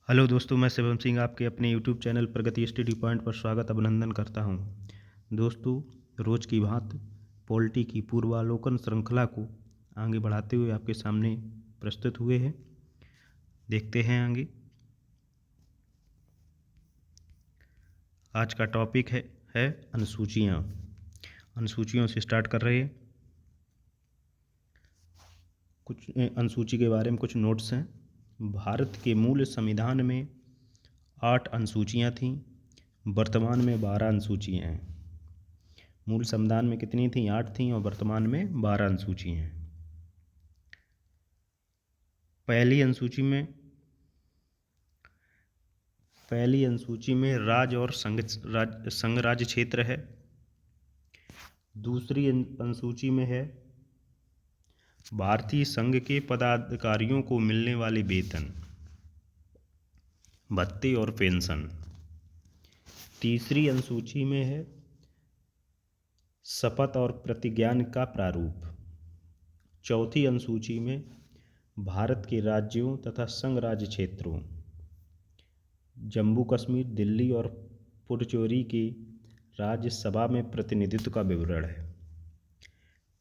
Hello दोस्तों, मैं शिवम सिंह आपके अपने यूट्यूब चैनल प्रगति स्टडी पॉइंट पर स्वागत अभिनंदन करता हूं। दोस्तों, रोज की भांति पॉलिटी की पूर्वालोकन श्रृंखला को आगे बढ़ाते हुए आपके सामने प्रस्तुत हुए हैं। देखते हैं आगे। आज का टॉपिक है अनुसूचियाँ। अनुसूचियों से स्टार्ट कर रहे हैं। कुछ अनुसूची के बारे में कुछ नोट्स हैं। भारत के मूल संविधान में 8 अनुसूचियाँ थीं। वर्तमान में 12 अनुसूचियाँ हैं। मूल संविधान में कितनी थी? 8 थीं और वर्तमान में 12 अनुसूची हैं। पहली अनुसूची में राज्य और संघ राज्य क्षेत्र है। दूसरी अनुसूची में है भारतीय संघ के पदाधिकारियों को मिलने वाले वेतन, भत्ते और पेंशन। तीसरी अनुसूची में है शपथ और प्रतिज्ञान का प्रारूप। चौथी अनुसूची में भारत के राज्यों तथा संघ राज्य क्षेत्रों जम्मू कश्मीर, दिल्ली और पुडुचेरी की राज्यसभा में प्रतिनिधित्व का विवरण है।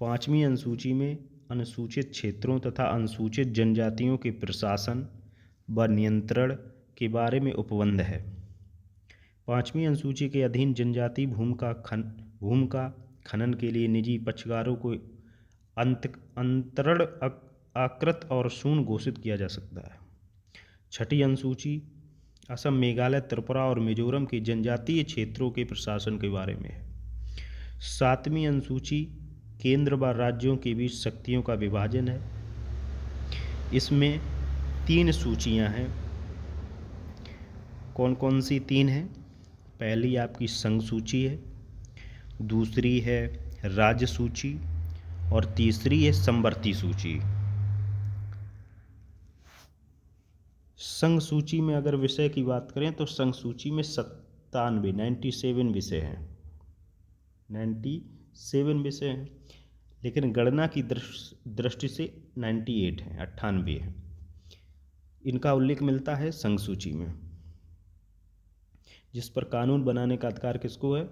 पाँचवीं अनुसूची में अनुसूचित क्षेत्रों तथा अनुसूचित जनजातियों के प्रशासन व नियंत्रण के बारे में उपबंध है। पाँचवीं अनुसूची के अधीन जनजाति भूमि का खनन के लिए निजी पक्षकारों को अंतरण आकृत और शून्य घोषित किया जा सकता है। छठी अनुसूची असम, मेघालय, त्रिपुरा और मिजोरम के जनजातीय क्षेत्रों के प्रशासन के बारे में है। सातवीं अनुसूची केंद्र व राज्यों के बीच शक्तियों का विभाजन है। इसमें 3 सूचियां हैं। कौन कौन सी 3 हैं? पहली आपकी संघ सूची है, दूसरी है राज्य सूची और तीसरी है समवर्ती सूची। संघ सूची में अगर विषय की बात करें तो संघ सूची में 97 विषय हैं। 97 विषय हैं, लेकिन गणना की दृष्टि से 98 हैं, 98 हैं। इनका उल्लेख मिलता है संघ सूची में। जिस पर कानून बनाने का अधिकार किसको है?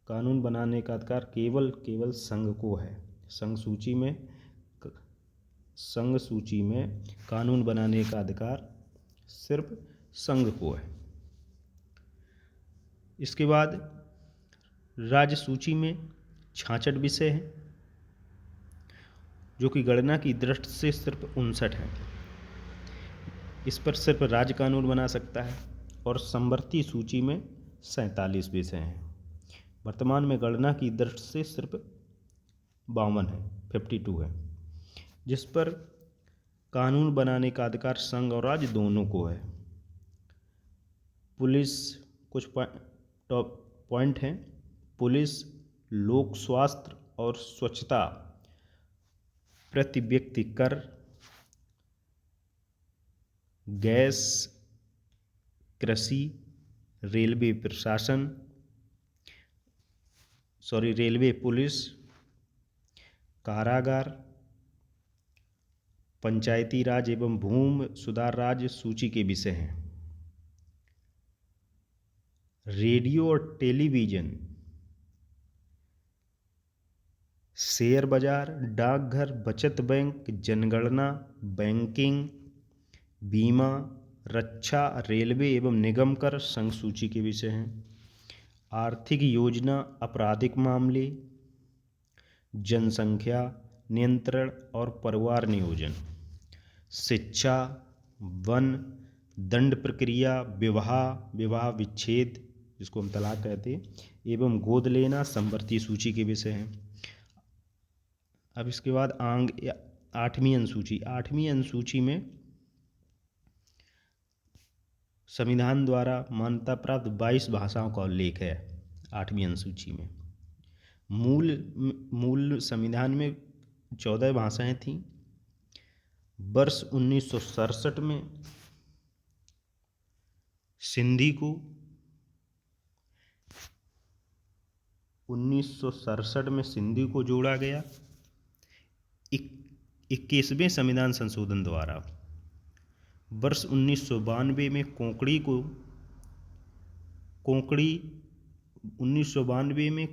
कानून बनाने का अधिकार केवल संघ को है। संघ सूची में कानून बनाने का अधिकार सिर्फ संघ को है। इसके बाद राज्य सूची में 66 विषय हैं, जो कि गणना की दृष्टि से सिर्फ 59 हैं। इस पर सिर्फ राज्य कानून बना सकता है। और समवर्ती सूची में 47 विषय हैं। वर्तमान में गणना की दृष्टि से सिर्फ 52 है, 52 है, जिस पर कानून बनाने का अधिकार संघ और राज्य दोनों को है। पुलिस, कुछ पॉइंट हैं। पुलिस, लोक स्वास्थ्य और स्वच्छता, प्रति व्यक्ति कर, गैस, कृषि, रेलवे पुलिस, कारागार, पंचायती राज एवं भूमि सुधार राज्य सूची के विषय हैं। रेडियो और टेलीविज़न, शेयर बाजार, डाकघर, बचत बैंक, जनगणना, बैंकिंग, बीमा, रक्षा, रेलवे एवं निगम कर संघ सूची के विषय हैं। आर्थिक योजना, आपराधिक मामले, जनसंख्या नियंत्रण और परिवार नियोजन, शिक्षा, वन, दंड प्रक्रिया, विवाह विच्छेद जिसको हम तलाक कहते हैं, एवं गोद लेना समवर्ती सूची के विषय हैं। अब इसके बाद 8वीं अनुसूची में संविधान द्वारा मान्यता प्राप्त 22 भाषाओं का उल्लेख है। 8वीं अनुसूची में मूल संविधान में 14 भाषाएं थीं। वर्ष 1967 में सिंधी को जोड़ा गया। 21वें संविधान संशोधन द्वारा वर्ष 1992 में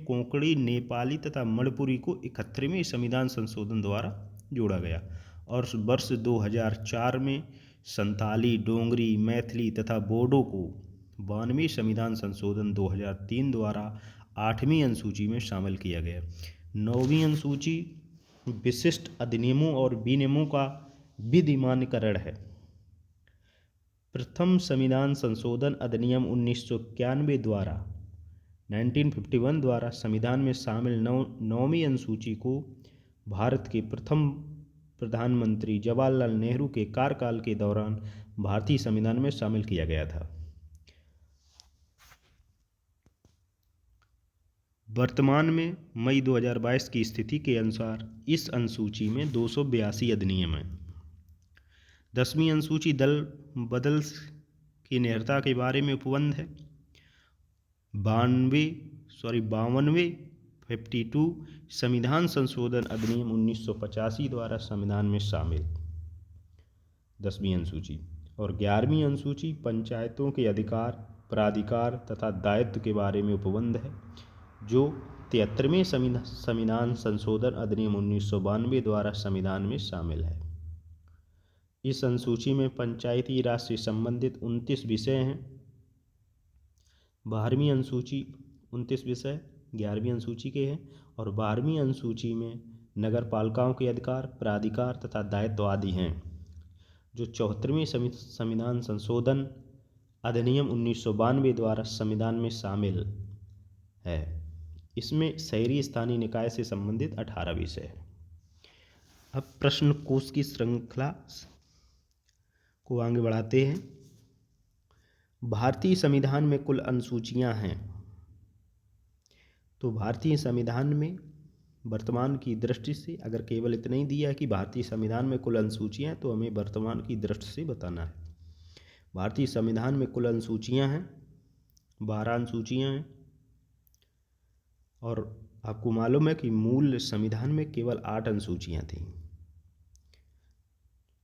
कोंकणी, नेपाली तथा मणिपुरी को 71वें संविधान संशोधन द्वारा जोड़ा गया और वर्ष 2004 में संथाली, डोंगरी, मैथिली तथा बोडो को 92वें संविधान संशोधन 2003 द्वारा 8वीं अनुसूची में शामिल किया गया। 9वीं अनुसूची विशिष्ट अधिनियमों और विनियमों का विधिमान्यकरण है। प्रथम संविधान संशोधन अधिनियम 1991 द्वारा 1951 द्वारा संविधान में शामिल 9वीं अनुसूची को भारत के प्रथम प्रधानमंत्री जवाहरलाल नेहरू के कार्यकाल के दौरान भारतीय संविधान में शामिल किया गया था। वर्तमान में मई 2022 की स्थिति के अनुसार इस अनुसूची में 282 अधिनियम हैं। 10वीं अनुसूची दल बदल की निरता के बारे में उपबंध है। 52वें 52 संविधान संशोधन अधिनियम 1985 द्वारा संविधान में शामिल 10वीं अनुसूची। और 11वीं अनुसूची पंचायतों के अधिकार, प्राधिकार तथा दायित्व के बारे में उपबंध है, जो 73वें संविधान संशोधन अधिनियम 1992 द्वारा संविधान में शामिल है। इस अनुसूची में पंचायती राज से संबंधित 29 विषय हैं। 12वीं अनुसूची 29 विषय 11वीं अनुसूची के हैं और 12वीं अनुसूची में नगर पालिकाओं के अधिकार, प्राधिकार तथा दायित्व आदि हैं, जो 74वें संविधान संशोधन अधिनियम 1992 द्वारा संविधान में शामिल है। इसमें शहरी स्थानीय निकाय से संबंधित 18 विषय हैं। अब प्रश्न कोश की श्रृंखला को आगे बढ़ाते हैं। भारतीय संविधान में कुल अनुसूचियां हैं। तो भारतीय संविधान में वर्तमान की दृष्टि से अगर केवल इतना ही दिया है कि भारतीय संविधान में कुल अनुसूचियां हैं, तो हमें वर्तमान की दृष्टि से बताना है। भारतीय संविधान में कुल अनुसूचियां हैं, 12 अनुसूचियां हैं। और आपको मालूम है कि मूल संविधान में केवल 8 अनुसूचियां थीं।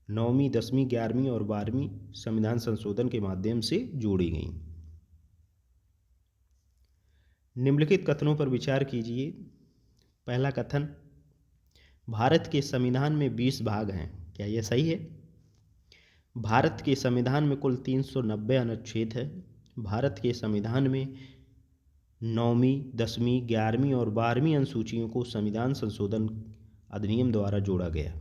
9वीं, 10वीं, 11वीं और 12वीं संविधान संशोधन के माध्यम से जोड़ी गईं। निम्नलिखित कथनों पर विचार कीजिए। पहला कथन, भारत के संविधान में 20 भाग हैं। क्या यह सही है? भारत के संविधान में कुल 390 अनुच्छेद हैं। भारत के संविधान में 9वीं, 10वीं, 11वीं और 12वीं अनुसूचियों को संविधान संशोधन अधिनियम द्वारा जोड़ा गया।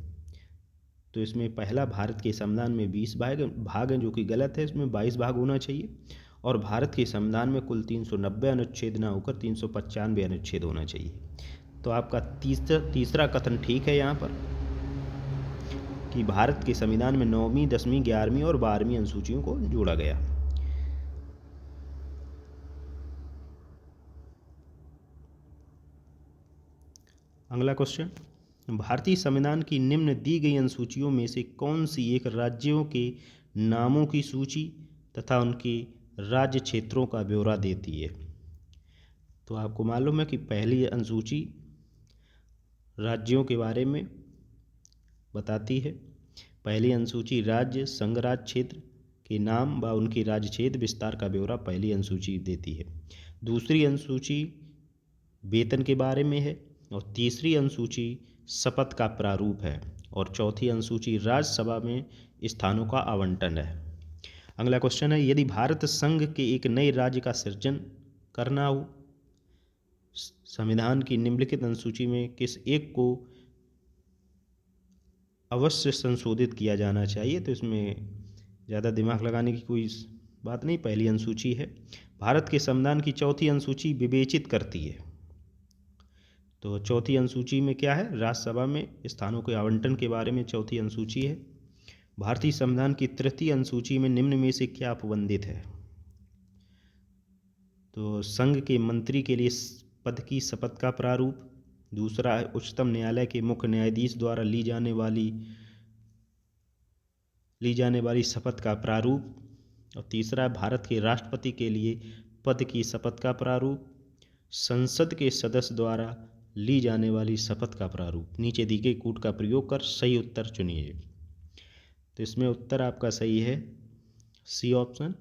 तो इसमें पहला, भारत के संविधान में 20 भाग हैं, जो कि गलत है। इसमें 22 भाग होना चाहिए। और भारत के संविधान में कुल 390 अनुच्छेद ना होकर 395 अनुच्छेद होना चाहिए। तो आपका तीसरा कथन ठीक है यहाँ पर, कि भारत के संविधान में 9वीं, 10वीं, 11वीं और 12वीं अनुसूचियों को जोड़ा गया। अगला क्वेश्चन, भारतीय संविधान की निम्न दी गई अनुसूचियों में से कौन सी एक राज्यों के नामों की सूची तथा उनके राज्य क्षेत्रों का ब्यौरा देती है? तो आपको मालूम है कि पहली अनुसूची राज्यों के बारे में बताती है। पहली अनुसूची राज्य, संघराज्य क्षेत्र के नाम व उनके राज्य क्षेत्र विस्तार का ब्यौरा पहली अनुसूची देती है। दूसरी अनुसूची वेतन के बारे में है और तीसरी अनुसूची शपथ का प्रारूप है और चौथी अनुसूची राज्यसभा में स्थानों का आवंटन है। अगला क्वेश्चन है, यदि भारत संघ के एक नए राज्य का सृजन करना हो, संविधान की निम्नलिखित अनुसूची में किस एक को अवश्य संशोधित किया जाना चाहिए? तो इसमें ज़्यादा दिमाग लगाने की कोई बात नहीं। पहली अनुसूची है। भारत के संविधान की चौथी अनुसूची विवेचित करती है। तो चौथी अनुसूची में क्या है? राज्यसभा में स्थानों के आवंटन के बारे में चौथी अनुसूची है। भारतीय संविधान की तृतीय अनुसूची में निम्न में से क्या उपबंधित है? तो संघ के मंत्री के लिए पद की शपथ का प्रारूप। दूसरा है उच्चतम न्यायालय के मुख्य न्यायाधीश द्वारा ली जाने वाली शपथ का प्रारूप। और तीसरा है भारत के राष्ट्रपति के लिए पद की शपथ का प्रारूप। संसद के सदस्य द्वारा ली जाने वाली शपथ का प्रारूप। नीचे दी गई कूट का प्रयोग कर सही उत्तर चुनिए। तो इसमें उत्तर आपका सही है सी ऑप्शन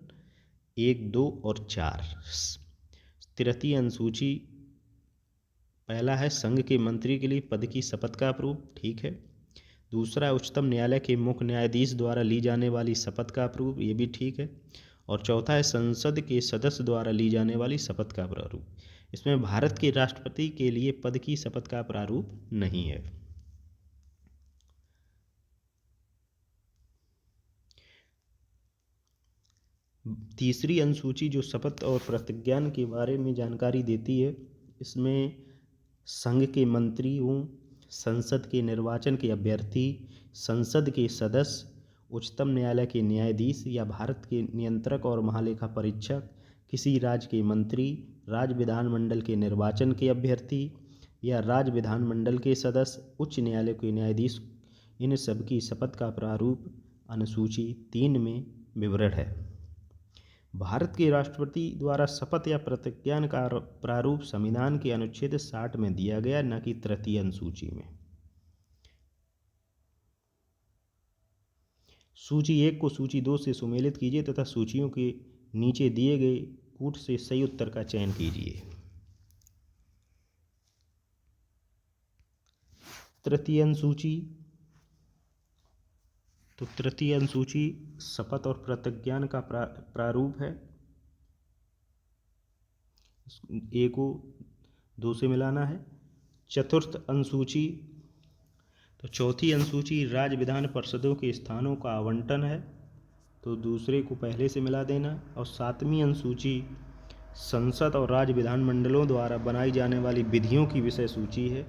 1, 2 और 4। तृतीय अनुसूची, पहला है संघ के मंत्री के लिए पद की शपथ का प्रूफ, ठीक है। दूसरा, उच्चतम न्यायालय के मुख्य न्यायाधीश द्वारा ली जाने वाली शपथ का प्रूफ, ये भी ठीक है। और चौथा है संसद के सदस्य द्वारा ली जाने वाली शपथ का प्रारूप। इसमें भारत के राष्ट्रपति के लिए पद की शपथ का प्रारूप नहीं है। तीसरी अनुसूची जो शपथ और प्रतिज्ञान के बारे में जानकारी देती है, इसमें संघ के मंत्रियों, संसद के निर्वाचन के अभ्यर्थी, संसद के सदस्य, उच्चतम न्यायालय के न्यायाधीश या भारत के नियंत्रक और महालेखा परीक्षक, किसी राज्य के मंत्री, राज्य विधानमंडल के निर्वाचन के अभ्यर्थी या राज्य विधानमंडल के सदस्य, उच्च न्यायालय के न्यायाधीश, इन सब की शपथ का प्रारूप अनुसूची 3 में विवरण है। भारत के राष्ट्रपति द्वारा शपथ या प्रतिज्ञान का प्रारूप संविधान के अनुच्छेद 60 में दिया गया, न कि तृतीय अनुसूची में। सूची 1 को सूची 2 से सुमेलित कीजिए तथा सूचियों के नीचे दिए गए कूट से सही उत्तर का चयन कीजिए। तृतीय अनुसूची, तो तृतीय अनुसूची शपथ और प्रतिज्ञान का प्रारूप है। ए को 2 से मिलाना है। चतुर्थ अनुसूची, तो चौथी अनुसूची राज्य विधान परिषदों के स्थानों का आवंटन है, तो दूसरे को पहले से मिला देना। और सातवीं अनुसूची संसद और राज्य विधानमंडलों द्वारा बनाई जाने वाली विधियों की विषय सूची है,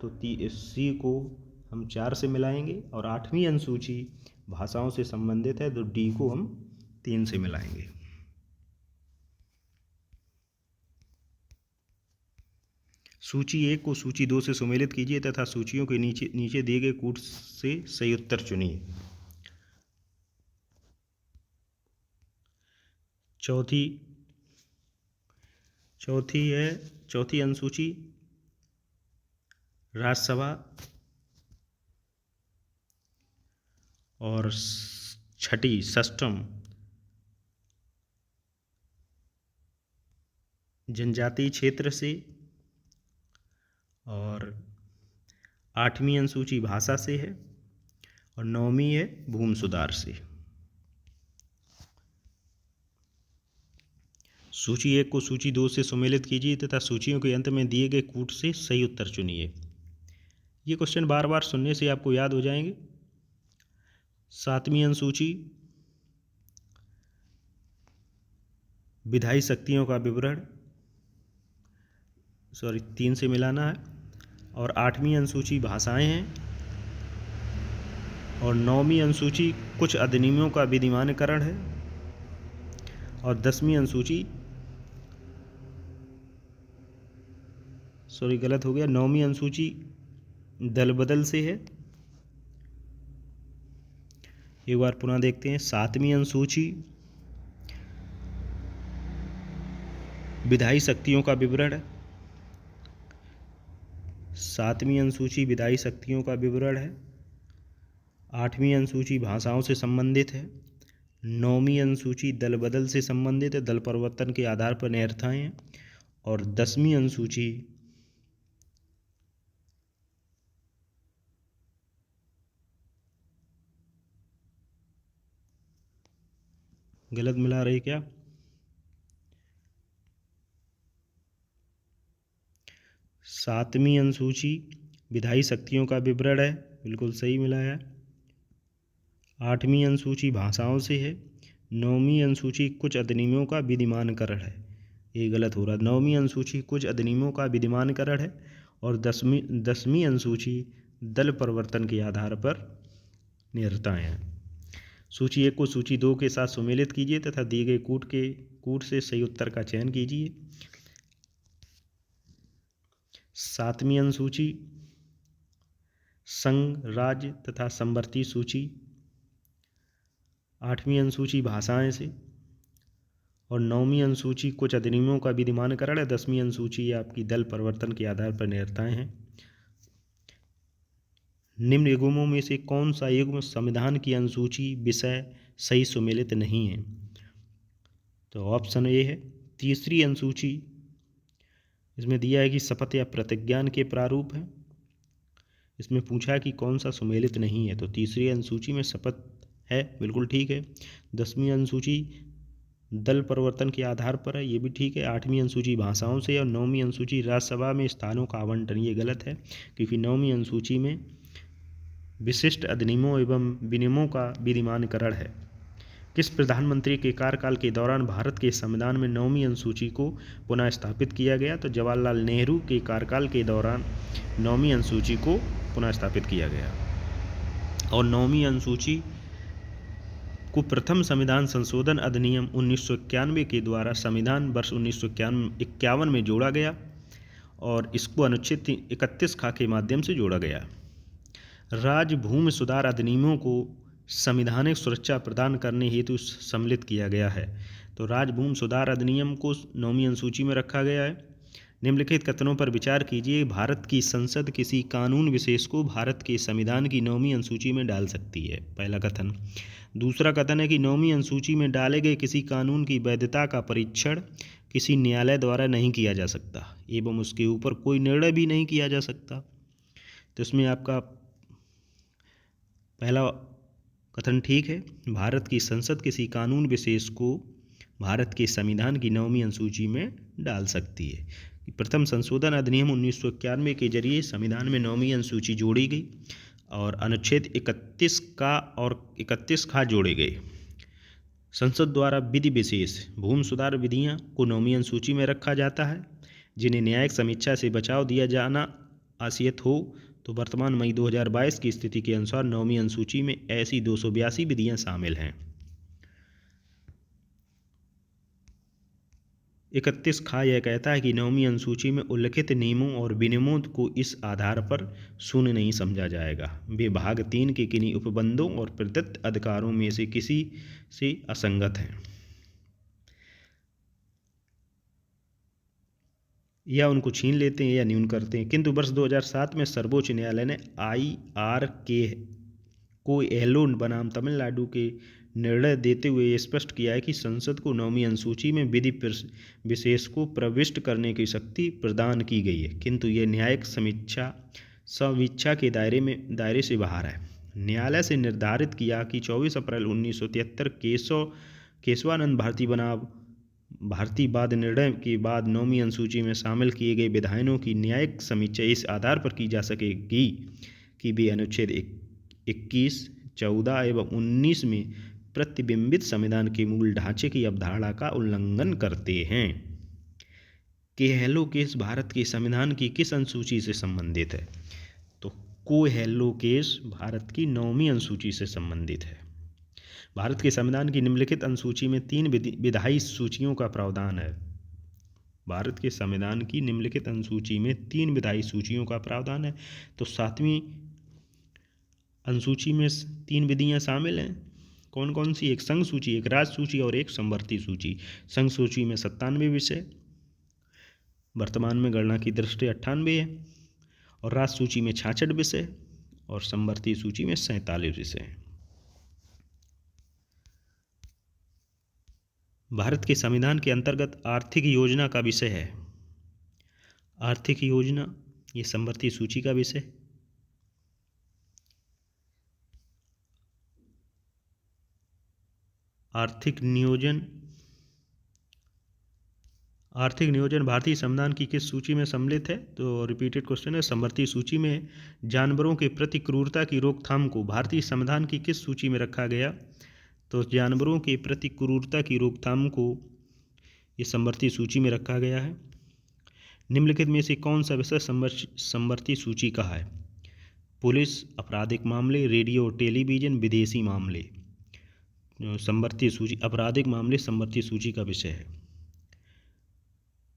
तो सी को हम 4 से मिलाएंगे। और आठवीं अनुसूची भाषाओं से संबंधित है, तो डी को हम 3 से मिलाएंगे। सूची 1 को सूची 2 से सुमेलित कीजिए तथा सूचियों के नीचे दिए गए कूट से सही उत्तर चुनिए। चौथी अनुसूची राज्यसभा और छठी षष्ठम जनजातीय क्षेत्र से, और आठवीं अनुसूची भाषा से है, और 9वीं है भूमि सुधार से। सूची 1 को सूची 2 से सुमेलित कीजिए तथा सूचियों के अंत में दिए गए कूट से सही उत्तर चुनिए। ये क्वेश्चन बार बार सुनने से आपको याद हो जाएंगे। सातवीं अनुसूची विधायी शक्तियों का विवरण, 3 से मिलाना है। और आठवीं अनुसूची भाषाएं हैं। और 9वीं अनुसूची कुछ अधिनियमों का विधिमानकरण है। और 10वीं अनुसूची, गलत हो गया, 9वीं अनुसूची दल बदल से है। एक बार पुनः देखते हैं। 7वीं अनुसूची विधायी शक्तियों का विवरण है। 7वीं अनुसूची विधायी शक्तियों का विवरण है। 8वीं अनुसूची भाषाओं से संबंधित है। 9वीं अनुसूची दल बदल से संबंधित है, दल परिवर्तन के आधार पर न्यायर्थाएं हैं। और 10वीं अनुसूची गलत मिला रही क्या? 7वीं अनुसूची विधायी शक्तियों का विवरण है, बिल्कुल सही मिलाया। 8वीं अनुसूची भाषाओं से है। 9वीं अनुसूची कुछ अधिनियमों का विधिमानकरण है, ये गलत हो रहा। 9वीं अनुसूची कुछ अधिनियमों का विधिमानकरण है। और 10वीं अनुसूची दल परिवर्तन के आधार पर न्यायर्थाएं हैं। सूची 1 को सूची 2 के साथ सुमेलित कीजिए तथा दिए गए कूट से सही उत्तर का चयन कीजिए। 7वीं अनुसूची संघ, राज्य तथा समवर्ती सूची। 8वीं अनुसूची भाषाएं से। और 9वीं अनुसूची कुछ अधिनियमों का विधिमानकरण है। 10वीं अनुसूची आपकी दल परिवर्तन के आधार पर न्यायर्थाएं हैं। निम्न युग्मों में से कौन सा युग्म संविधान की अनुसूची विषय सही सुमेलित नहीं है? तो ऑप्शन ए है तीसरी अनुसूची। इसमें दिया है कि शपथ या प्रतिज्ञान के प्रारूप है। इसमें पूछा है कि कौन सा सुमेलित नहीं है, तो तीसरी अनुसूची में शपथ है, बिल्कुल ठीक है। 10वीं अनुसूची दल परिवर्तन के आधार पर है, ये भी ठीक है। 8वीं अनुसूची भाषाओं से, और 9वीं अनुसूची राज्यसभा में स्थानों का आवंटन, ये गलत है क्योंकि 9वीं अनुसूची में विशिष्ट अधिनियमों एवं विनियमों का विधिमानकरण है। किस प्रधानमंत्री के कार्यकाल के दौरान भारत के संविधान में 9वीं अनुसूची को पुनः स्थापित किया गया? तो जवाहरलाल नेहरू के कार्यकाल के दौरान 9वीं अनुसूची को पुनः स्थापित किया गया। और 9वीं अनुसूची को प्रथम संविधान संशोधन अधिनियम 1991 के द्वारा संविधान वर्ष 1951 में जोड़ा गया और इसको अनुच्छेद 31 ख के माध्यम से जोड़ा गया। राज्य भूमि सुधार अधिनियमों को संवैधानिक सुरक्षा प्रदान करने हेतु सम्मिलित किया गया है। तो राज्य भूमि सुधार अधिनियम को 9वीं अनुसूची में रखा गया है। निम्नलिखित कथनों पर विचार कीजिए। भारत की संसद किसी कानून विशेष को भारत के संविधान की 9वीं अनुसूची में डाल सकती है, पहला कथन। दूसरा कथन है कि 9वीं अनुसूची में डाले गए किसी कानून की वैधता का परीक्षण किसी न्यायालय द्वारा नहीं किया जा सकता एवं उसके ऊपर कोई निर्णय भी नहीं किया जा सकता। तो इसमें आपका पहला कथन ठीक है। भारत की संसद किसी कानून विशेष को भारत के संविधान की 9वीं अनुसूची में डाल सकती है। प्रथम संशोधन अधिनियम 1991 के जरिए संविधान में 9वीं अनुसूची जोड़ी गई और अनुच्छेद 31 का और 31 खा जोड़े गए। संसद द्वारा विधि विशेष भूमि सुधार विधियां को 9वीं अनुसूची में रखा जाता है, जिन्हें न्यायिक समीक्षा से बचाव दिया जाना आशयत हो। तो वर्तमान मई 2022 की स्थिति के अनुसार 9वीं अनुसूची में ऐसी 282 विधियां शामिल हैं। 31 खा यह कहता है कि 9वीं अनुसूची में उल्लिखित नियमों और विनियमों को इस आधार पर शून्य नहीं समझा जाएगा, वे भाग 3 के किन्हीं उपबंधों और प्रदत्त अधिकारों में से किसी से असंगत हैं या उनको छीन लेते हैं या न्यून करते हैं। किंतु वर्ष 2007 में सर्वोच्च न्यायालय ने IRK को एलो बनाम तमिलनाडु के निर्णय देते हुए ये स्पष्ट किया है कि संसद को 9वीं अनुसूची में विधि विशेष को प्रविष्ट करने की शक्ति प्रदान की गई है, किंतु ये न्यायिक समीक्षा के दायरे से बाहर है। न्यायालय से निर्धारित किया कि 24 अप्रैल 1973 केशवानंद भारतीवाद निर्णय के बाद 9वीं अनुसूची में शामिल किए गए विधायनों की न्यायिक समीक्षा इस आधार पर की जा सकेगी कि वे अनुच्छेद 21, 14 एवं 19 में प्रतिबिंबित संविधान के मूल ढांचे की अवधारणा का उल्लंघन करते हैं। कोहेलो केस भारत के संविधान की किस अनुसूची से संबंधित है? तो कोहेलो केस भारत की 9वीं अनुसूची से संबंधित है। भारत के संविधान की निम्नलिखित अनुसूची में 3 विधायी सूचियों का प्रावधान है। भारत के संविधान की निम्नलिखित अनुसूची में 3 विधायी सूचियों का प्रावधान है। तो 7वीं अनुसूची में 3 विधियां शामिल हैं। कौन कौन सी? एक संघ सूची, एक राज्य सूची और एक समवर्ती सूची। संघ सूची में 97 विषय, वर्तमान में गणना की दृष्टि 98 है, और राज्य सूची में 66 विषय और समवर्ती सूची में 47 विषय। भारत के संविधान के अंतर्गत आर्थिक योजना का विषय है। आर्थिक योजना ये समवर्ती सूची का विषय। आर्थिक नियोजन भारतीय संविधान की किस सूची में सम्मिलित है? तो रिपीटेड क्वेश्चन है। समवर्ती सूची में जानवरों के प्रति क्रूरता की रोकथाम को भारतीय संविधान की किस सूची में रखा गया? तो जानवरों के प्रति क्रूरता की रोकथाम को ये समवर्ती सूची में रखा गया है। निम्नलिखित में से कौन सा विषय समवर्ती सूची का है? पुलिस, आपराधिक मामले, रेडियो और टेलीविजन, विदेशी मामले। समवर्ती सूची आपराधिक मामले समवर्ती सूची का विषय है।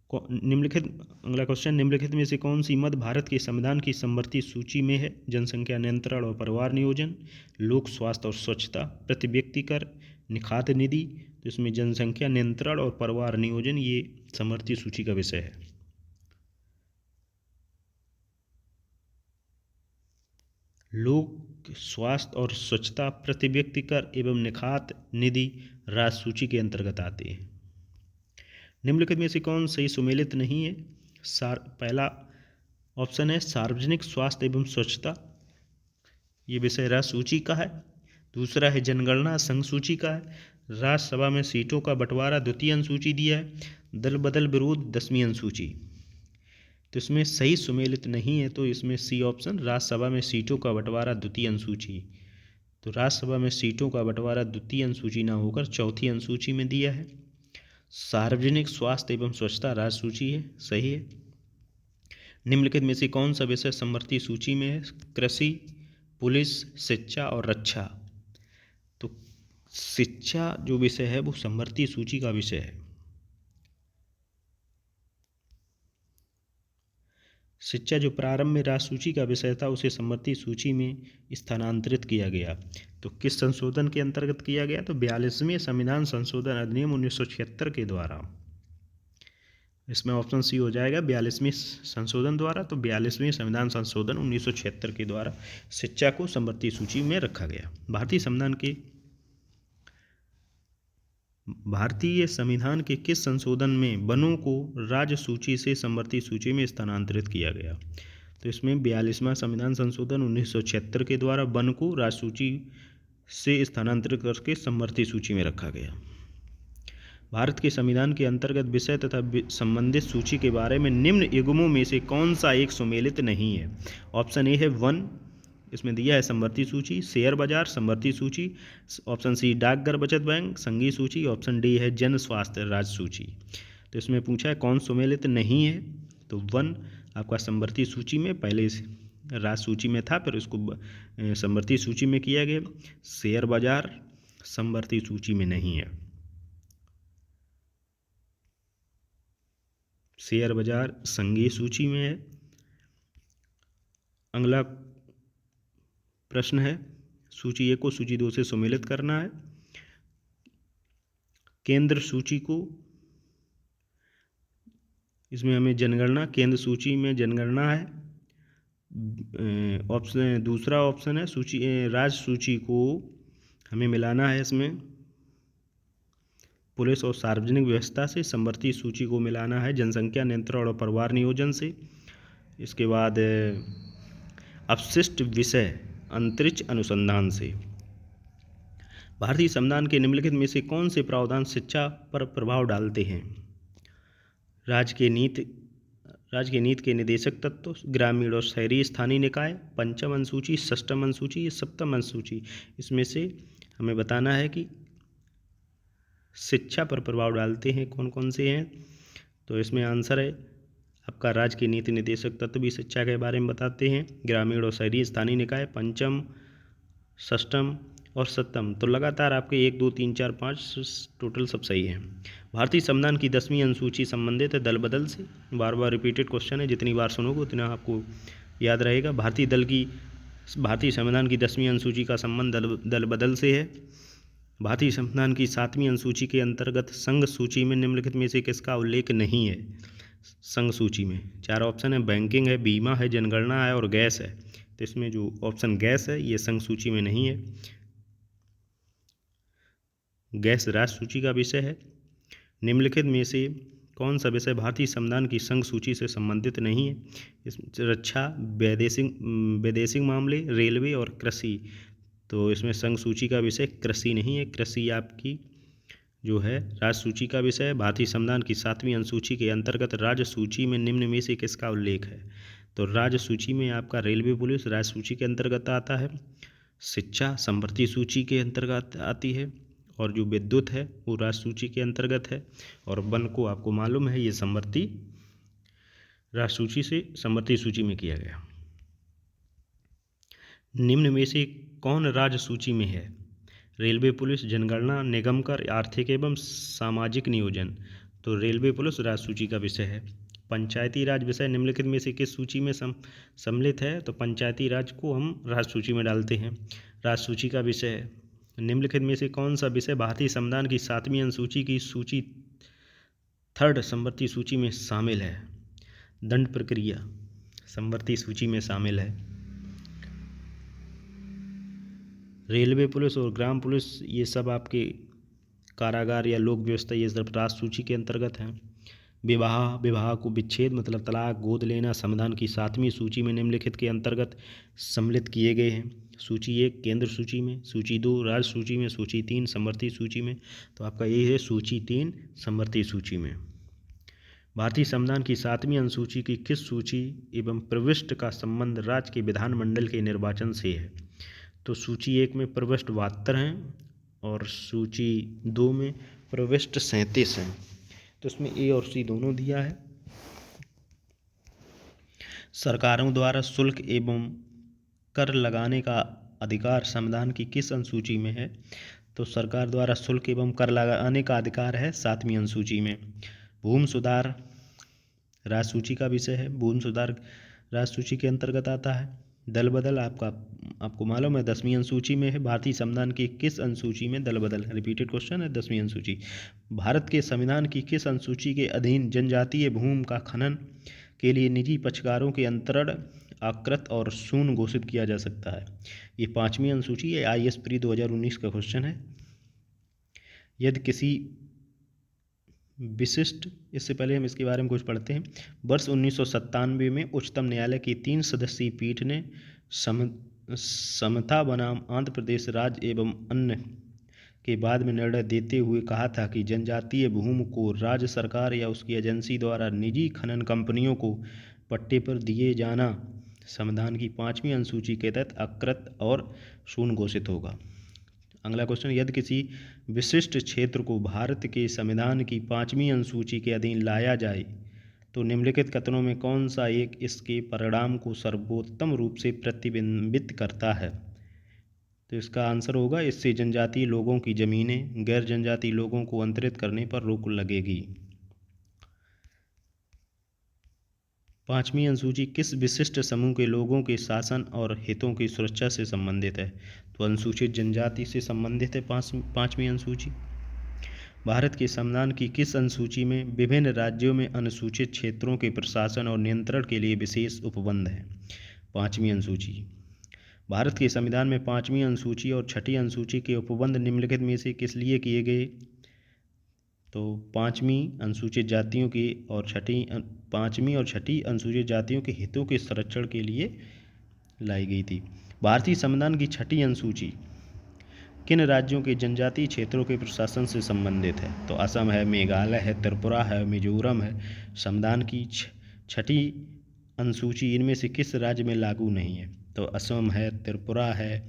अगला क्वेश्चन, निम्नलिखित में से कौन सी मद भारत के संविधान की समवर्ती सूची में है? जनसंख्या नियंत्रण और परिवार नियोजन, लोक स्वास्थ्य और स्वच्छता, प्रति व्यक्ति कर, निखात निधि। तो इसमें जनसंख्या नियंत्रण और परिवार नियोजन ये समवर्ती सूची का विषय है। लोक स्वास्थ्य और स्वच्छता, प्रति व्यक्ति कर एवं निखात निधि राजसूची के अंतर्गत आते हैं। निम्नलिखित में से कौन सही सुमेलित नहीं है? पहला ऑप्शन है सार्वजनिक स्वास्थ्य एवं स्वच्छता, ये विषय राजसूची का है। दूसरा है जनगणना, संघ सूची का है। राज्यसभा में सीटों का बंटवारा द्वितीय अनुसूची दिया है। दल बदल विरोध 10वीं अनुसूची। तो इसमें सही सुमेलित नहीं है, तो इसमें सी ऑप्शन राज्यसभा में सीटों का बंटवारा द्वितीय अनुसूची। तो राज्यसभा में सीटों का बंटवारा द्वितीय अनुसूची ना होकर चौथी अनुसूची में दिया है। सार्वजनिक स्वास्थ्य एवं स्वच्छता राजसूची है, सही है। निम्नलिखित में से कौन सा विषय समवर्ती सूची में है? कृषि, पुलिस, शिक्षा और रक्षा। तो शिक्षा जो विषय है वो समवर्ती सूची का विषय है। शिक्षा जो प्रारंभ में राजसूची का विषय था उसे समवर्ती सूची में स्थानांतरित किया गया। तो किस संशोधन के अंतर्गत किया गया? तो 42वें संविधान संशोधन अधिनियम 1976 के द्वारा। इसमें ऑप्शन सी हो जाएगा 42वें संशोधन द्वारा। तो 42वें संविधान संशोधन 1976 के द्वारा शिक्षा को समवर्ती सूची में रखा गया। भारतीय संविधान के किस संशोधन में वनों को राज्य सूची से समवर्ती सूची में स्थानांतरित किया गया? तो इसमें 42वां संविधान संशोधन 1976 के द्वारा वन को राज्य सूची से स्थानांतरित करके समवर्ती सूची में रखा गया। भारत के संविधान के अंतर्गत विषय तथा संबंधित सूची के बारे में निम्न युग्मों में से कौन सा एक सुमेलित नहीं है? ऑप्शन ए है वन, इसमें दिया है समवर्ती सूची। शेयर बाजार समवर्ती सूची। ऑप्शन सी डाकघर बचत बैंक संघीय सूची। ऑप्शन डी है जन स्वास्थ्य राज्य सूची। तो इसमें पूछा है कौन सुमेलित नहीं है? तो वन आपका समवर्ती सूची में पहले राज्य सूची में था, फिर उसको समवर्ती सूची में किया गया। शेयर बाजार समवर्ती सूची में नहीं है। शेयर बाजार संघीय सूची में है। अगला प्रश्न है सूची 1 को सूची 2 से सुमेलित करना है। केंद्र सूची को, इसमें हमें जनगणना, केंद्र सूची में जनगणना है। ऑप्शन दूसरा ऑप्शन है सूची राज्य सूची को हमें मिलाना है। इसमें पुलिस और सार्वजनिक व्यवस्था से। समवर्ती सूची को मिलाना है जनसंख्या नियंत्रण और परिवार नियोजन से। इसके बाद अपशिष्ट विषय अंतरिक्ष अनुसंधान से। भारतीय संविधान के निम्नलिखित में से कौन से प्रावधान शिक्षा पर प्रभाव डालते हैं? राज्य के नीति के निदेशक तत्व, ग्रामीण और शहरी स्थानीय निकाय, पंचम अनुसूची, षष्ठम अनुसूची या सप्तम अनुसूची। इसमें से हमें बताना है कि शिक्षा पर प्रभाव डालते हैं कौन कौन से हैं। तो इसमें आंसर है आपका राज्य के नीति निदेशक तत्व भी शिक्षा के बारे में बताते हैं। ग्रामीण और शहरी स्थानीय निकाय, पंचम, षष्ठम और सप्तम। तो लगातार आपके 1 2 3 4 5 टोटल सब सही है। भारतीय संविधान की 10वीं अनुसूची संबंधित है दल बदल से। बार बार रिपीटेड क्वेश्चन है, जितनी बार सुनोगे उतना आपको याद रहेगा। भारतीय संविधान की 10वीं अनुसूची का संबंध दल बदल से है। भारतीय संविधान की 7वीं अनुसूची के अंतर्गत संघ सूची में निम्नलिखित में से किसका उल्लेख नहीं है? संघ सूची में 4 ऑप्शन है, बैंकिंग है, बीमा है, जनगणना है और गैस है। तो इसमें जो ऑप्शन गैस है ये संघ सूची में नहीं है। गैस राज्य सूची का विषय है। निम्नलिखित में से कौन सा विषय भारतीय संविधान की संघ सूची से संबंधित नहीं है? इसमें रक्षा, वैदेशिक मामले, रेलवे और कृषि। तो इसमें संघ सूची का विषय कृषि नहीं है। कृषि आपकी जो है राज्य सूची का विषय है। भारतीय संविधान की 7वीं अनुसूची के अंतर्गत राज्य सूची में निम्न में से किसका उल्लेख है? तो राज्य सूची में आपका रेलवे पुलिस राज्य सूची के अंतर्गत आता है। शिक्षा समवर्ती सूची के अंतर्गत आती है और जो विद्युत है वो राज्य सूची के अंतर्गत है। और वन को आपको मालूम है ये समवर्ती राज्य सूची से समवर्ती सूची में किया गया। निम्न में से कौन राज्य सूची में है? रेलवे पुलिस, जनगणना, निगम कर, आर्थिक एवं सामाजिक नियोजन। तो रेलवे पुलिस राज्य सूची का विषय है। पंचायती राज विषय निम्नलिखित में से किस सूची में सम्मिलित है? तो पंचायती राज को हम राज्य सूची में डालते हैं। राज्य सूची का विषय है। निम्नलिखित में से कौन सा विषय भारतीय संविधान की 7वीं अनुसूची की सूची 3rd समवर्ती सूची में शामिल है? दंड प्रक्रिया समवर्ती सूची में शामिल है। रेलवे पुलिस और ग्राम पुलिस ये सब आपके कारागार या लोक व्यवस्था ये सब राष्ट्र सूची के अंतर्गत हैं। विवाह को विच्छेद मतलब तलाक, गोद लेना संविधान की 7वीं सूची में निम्नलिखित के अंतर्गत सम्मिलित किए गए हैं। सूची 1 केंद्र सूची में, सूची 2 राज्य सूची में, सूची 3 समवर्ती सूची में। तो आपका यही है सूची 3 समवर्ती सूची में। भारतीय संविधान की 7वीं अनुसूची की किस सूची एवं प्रविष्ट का संबंध राज्य के विधानमंडल के निर्वाचन से है? तो सूची 1 में प्रविष्ट 72 हैं और सूची 2 में प्रविष्ट 37 हैं। तो इसमें ए और सी दोनों दिया है। सरकारों द्वारा शुल्क एवं कर लगाने का अधिकार संविधान की किस अनुसूची में है? तो सरकार द्वारा शुल्क एवं कर लगाने का अधिकार है 7वीं अनुसूची में। भूमि सुधार राज्य सूची का विषय है। भूमि सुधार राज्य सूची के अंतर्गत आता है। दल बदल आपको मालूम है 10वीं अनुसूची में है। भारतीय संविधान की किस अनुसूची में दल बदल? रिपीटेड क्वेश्चन है 10वीं अनुसूची। भारत के संविधान की किस अनुसूची के अधीन जनजातीय भूमि का खनन के लिए निजी पक्षकारों के अंतरण आकृत और शून्य घोषित किया जा सकता है? ये 5वीं अनुसूची है। IAS प्री 2019 का क्वेश्चन है। यदि किसी विशिष्ट, इससे पहले हम इसके बारे में कुछ पढ़ते हैं। वर्ष 1997 में उच्चतम न्यायालय की 3 सदस्यीय पीठ ने समता बनाम आंध्र प्रदेश राज्य एवं अन्य के बाद में निर्णय देते हुए कहा था कि जनजातीय भूमि को राज्य सरकार या उसकी एजेंसी द्वारा निजी खनन कंपनियों को पट्टे पर दिए जाना संविधान की 5वीं अनुसूची के तहत अकृत और शून्य घोषित होगा। अगला क्वेश्चन, यदि किसी विशिष्ट क्षेत्र को भारत के संविधान की 5वीं अनुसूची के अधीन लाया जाए तो निम्नलिखित कथनों में कौन सा एक इसके परिणाम को सर्वोत्तम रूप से प्रतिबिंबित करता है? तो इसका आंसर होगा इससे जनजातीय लोगों की जमीनें गैर जनजातीय लोगों को अंतरित करने पर रोक लगेगी। 5वीं अनुसूची किस विशिष्ट समूह के लोगों के शासन और हितों की सुरक्षा से संबंधित है? तो अनुसूचित जनजाति से संबंधित है 5वीं अनुसूची। भारत के संविधान की किस अनुसूची में विभिन्न राज्यों में अनुसूचित क्षेत्रों के प्रशासन और नियंत्रण के लिए विशेष उपबंध है? 5वीं अनुसूची। भारत के संविधान में 5वीं अनुसूची और 6ठी अनुसूची के उपबंध निम्नलिखित में से किस लिए किए गए? तो 5वीं अनुसूचित जातियों की और 5वीं और 6ठी अनुसूचित जातियों के हितों के संरक्षण के लिए लाई गई थी। भारतीय संविधान की 6ठी अनुसूची किन राज्यों के जनजातीय क्षेत्रों के प्रशासन से संबंधित है? तो असम है, मेघालय है, त्रिपुरा है, मिजोरम है। संविधान की 6ठी अनुसूची इनमें से किस राज्य में लागू नहीं है? तो असम है, त्रिपुरा है,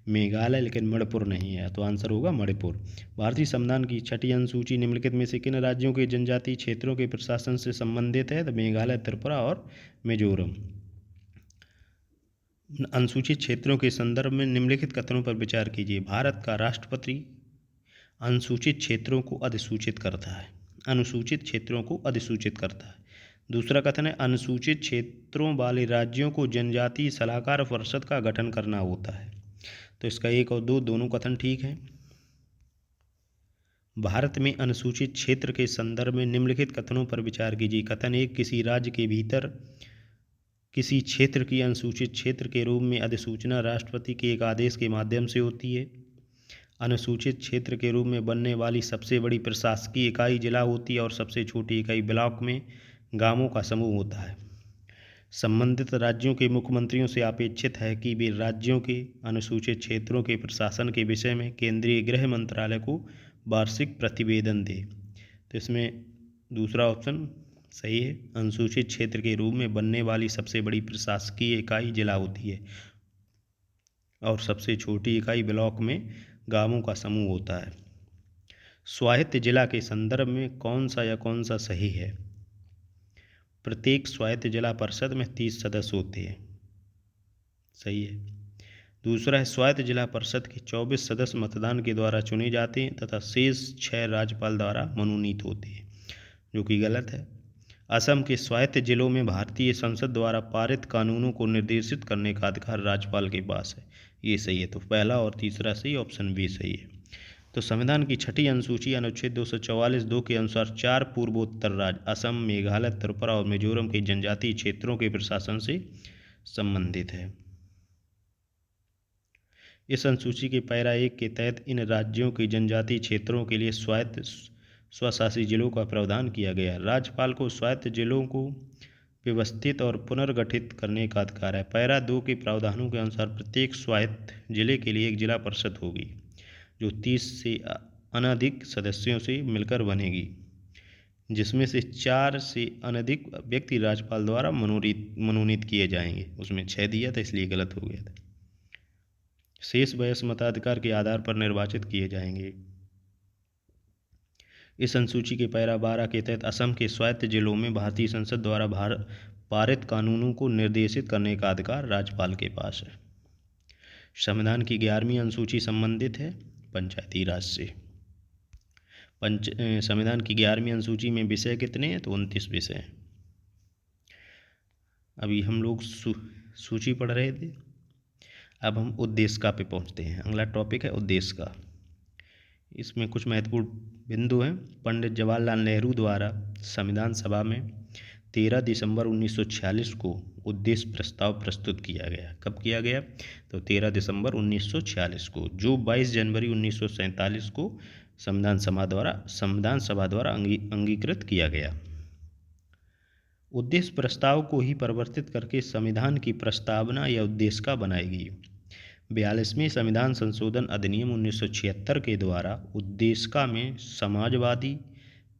मेघालय, लेकिन मणिपुर नहीं है। तो आंसर होगा मणिपुर। भारतीय संविधान की 6ठी अनुसूची निम्नलिखित में से किन राज्यों के जनजातीय क्षेत्रों के प्रशासन से संबंधित है? तो मेघालय, त्रिपुरा और मिजोरम। अनुसूचित क्षेत्रों के संदर्भ में निम्नलिखित कथनों पर विचार कीजिए। भारत का राष्ट्रपति अनुसूचित क्षेत्रों को अधिसूचित करता है। अनुसूचित क्षेत्रों को अधिसूचित करता है। दूसरा कथन है अनुसूचित क्षेत्रों वाले राज्यों को जनजातीय सलाहकार परिषद का गठन करना होता है। तो इसका 1 और 2 दोनों कथन ठीक हैं। भारत में अनुसूचित क्षेत्र के संदर्भ में निम्नलिखित कथनों पर विचार कीजिए। कथन 1, किसी राज्य के भीतर किसी क्षेत्र की अनुसूचित क्षेत्र के रूप में अधिसूचना राष्ट्रपति के एक आदेश के माध्यम से होती है। अनुसूचित क्षेत्र के रूप में बनने वाली सबसे बड़ी प्रशासकीय इकाई जिला होती है और सबसे छोटी इकाई ब्लॉक में गांवों का समूह होता है। संबंधित राज्यों के मुख्यमंत्रियों से अपेक्षित है कि वे राज्यों के अनुसूचित क्षेत्रों के प्रशासन के विषय में केंद्रीय गृह मंत्रालय को वार्षिक प्रतिवेदन दें। तो इसमें दूसरा ऑप्शन सही है। अनुसूचित क्षेत्र के रूप में बनने वाली सबसे बड़ी प्रशासकीय इकाई जिला होती है और सबसे छोटी इकाई ब्लॉक में गांवों का समूह होता है। स्वायत्त जिला के संदर्भ में कौन सा सही है? प्रत्येक स्वायत्त जिला परिषद में 30 सदस्य होते हैं, सही है। दूसरा है स्वायत्त जिला परिषद के 24 सदस्य मतदान के द्वारा चुने जाते हैं तथा शेष 6 राज्यपाल द्वारा मनोनीत होते हैं, जो कि गलत है। असम के स्वायत्त जिलों में भारतीय संसद द्वारा पारित कानूनों को निर्देशित करने का अधिकार राज्यपाल के पास है, ये सही है। तो पहला और तीसरा सही, ऑप्शन बी सही है। तो संविधान की 6ठी अनुसूची अनुच्छेद 244(2) के अनुसार 4 पूर्वोत्तर राज्य असम, मेघालय, त्रिपुरा और मिजोरम के जनजातीय क्षेत्रों के प्रशासन से संबंधित है। इस अनुसूची के पैरा 1 के तहत इन राज्यों के जनजातीय क्षेत्रों के लिए स्वायत्त स्वशासी जिलों का प्रावधान किया गया। राज्यपाल को स्वायत्त जिलों को व्यवस्थित और पुनर्गठित करने का अधिकार है। पैरा 2 के प्रावधानों के अनुसार प्रत्येक स्वायत्त जिले के लिए एक जिला परिषद होगी जो 30 से अनधिक सदस्यों से मिलकर बनेगी, जिसमें से 4 से अनधिक व्यक्ति राज्यपाल द्वारा मनोनीत किए जाएंगे। उसमें 6 दिया था इसलिए गलत हो गया था। शेष वयस्क मताधिकार के आधार पर निर्वाचित किए जाएंगे। इस अनुसूची के पैरा 12 के तहत असम के स्वायत्त जिलों में भारतीय संसद द्वारा पारित कानूनों को निर्देशित करने का अधिकार राज्यपाल के पास है। संविधान की 11वीं अनुसूची संबंधित है पंचायती राज से। संविधान की 11वीं अनुसूची में विषय कितने हैं? तो 29 विषय हैं। अभी हम लोग सूची पढ़ रहे थे, अब हम उद्देशिका पे पहुंचते हैं। अगला टॉपिक है उद्देशिका। इसमें कुछ महत्वपूर्ण बिंदु हैं। पंडित जवाहरलाल नेहरू द्वारा संविधान सभा में 13 दिसंबर 1946 को उद्देश्य प्रस्ताव प्रस्तुत किया गया। कब किया गया? तो 13 दिसंबर 1946 को, जो 22 जनवरी 1947 को संविधान सभा द्वारा अंगीकृत किया गया। उद्देश्य प्रस्ताव को ही परिवर्तित करके संविधान की प्रस्तावना या उद्देशिका बनाई गई। 42वें संविधान संशोधन अधिनियम 1976 के द्वारा उद्देशिका में समाजवादी,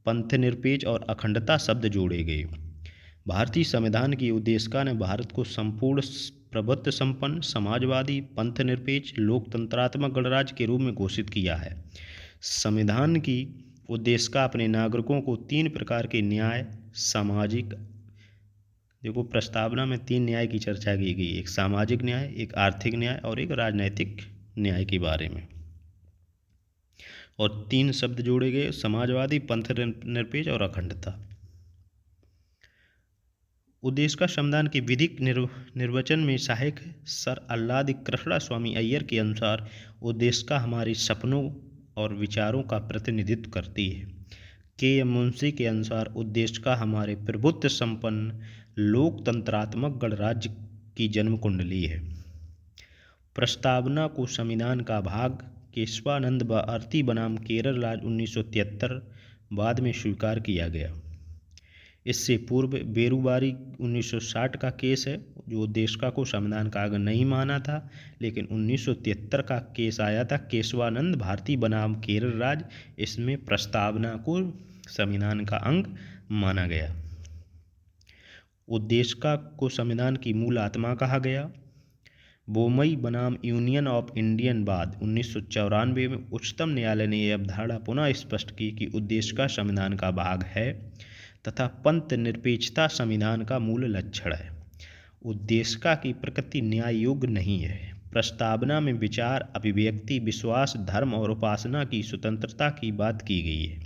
पंथनिरपेक्ष और अखंडता शब्द जोड़े गए। भारतीय संविधान की उद्देशिका ने भारत को संपूर्ण प्रभुत्व संपन्न, समाजवादी, पंथनिरपेक्ष, लोकतंत्रात्मक गणराज्य के रूप में घोषित किया है। संविधान की उद्देशिका अपने नागरिकों को 3 प्रकार के न्याय, सामाजिक, देखो प्रस्तावना में 3 न्याय की चर्चा की गई, एक सामाजिक न्याय, एक आर्थिक न्याय और एक राजनैतिक न्याय के बारे में। और 3 शब्द जोड़े गए, समाजवादी, पंथनिरपेक्ष और अखंडता। उद्देशिका संविधान के विधिक निर्वचन में सहायक सर आह्लाद कृष्णा स्वामी अय्यर के अनुसार उद्देशिका हमारे सपनों और विचारों का प्रतिनिधित्व करती है। के.एम. मुंशी के अनुसार उद्देशिका हमारे प्रभुत्व संपन्न लोकतंत्रात्मक गणराज्य की जन्म कुंडली है। प्रस्तावना को संविधान का भाग केशवानंद भारती बनाम केरल राज्य 1973 बाद में स्वीकार किया गया। इससे पूर्व बेरुबारी 1960 का केस है, जो उद्देशिका को संविधान का अंग नहीं माना था, लेकिन 1973 का केस आया था केशवानंद भारती बनाम केरल राज्य, इसमें प्रस्तावना को संविधान का अंग माना गया। उद्देशिका को संविधान की मूल आत्मा कहा गया। बोमई बनाम यूनियन ऑफ इंडियन बाद 1994 में उच्चतम न्यायालय ने यह अवधारणा पुनः स्पष्ट की कि उद्देशिका संविधान का भाग है तथा पंथ निरपेक्षता संविधान का मूल लक्षण है। उद्देशिका की प्रकृति न्याय योग्य नहीं है। प्रस्तावना में विचार, अभिव्यक्ति, विश्वास, धर्म और उपासना की स्वतंत्रता की बात की गई है।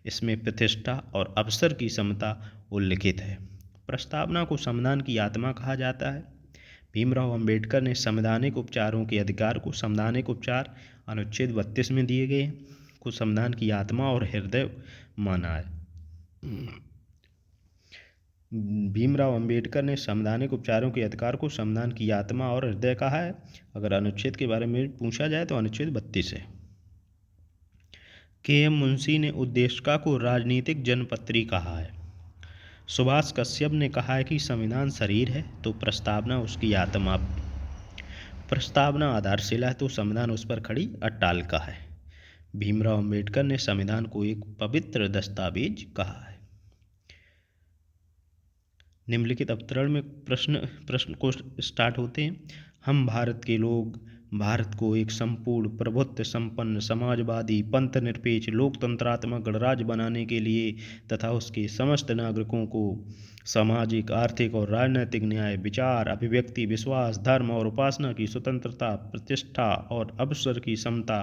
इसमें प्रतिष्ठा और अवसर की समता उल्लिखित है। प्रस्तावना को संविधान की आत्मा कहा जाता है। भीमराव अंबेडकर ने संवैधानिक उपचारों के अधिकार को संवैधानिक उपचार अनुच्छेद 32 में दिए गए को संविधान की आत्मा और हृदय माना है। भीमराव अंबेडकर ने संवैधानिक उपचारों के अधिकार को संविधान की आत्मा और हृदय कहा है। अगर अनुच्छेद के बारे में पूछा जाए तो अनुच्छेद 32 है। के.एम. मुंशी ने उद्देशिका को राजनीतिक जनपत्री कहा है। सुभाष कश्यप ने कहा है कि संविधान शरीर है तो प्रस्तावना उसकी आत्मा। प्रस्तावना आधारशिला है तो संविधान उस पर खड़ी अट्टालिका है। भीमराव अंबेडकर ने संविधान को एक पवित्र दस्तावेज कहा है। निम्नलिखित अवतरण में प्रश्न को स्टार्ट होते हैं। हम भारत के लोग भारत को एक संपूर्ण प्रभुत्व संपन्न समाजवादी पंथनिरपेक्ष लोकतंत्रात्मक गणराज्य बनाने के लिए तथा उसके समस्त नागरिकों को सामाजिक, आर्थिक और राजनैतिक न्याय, विचार, अभिव्यक्ति, विश्वास, धर्म और उपासना की स्वतंत्रता, प्रतिष्ठा और अवसर की समता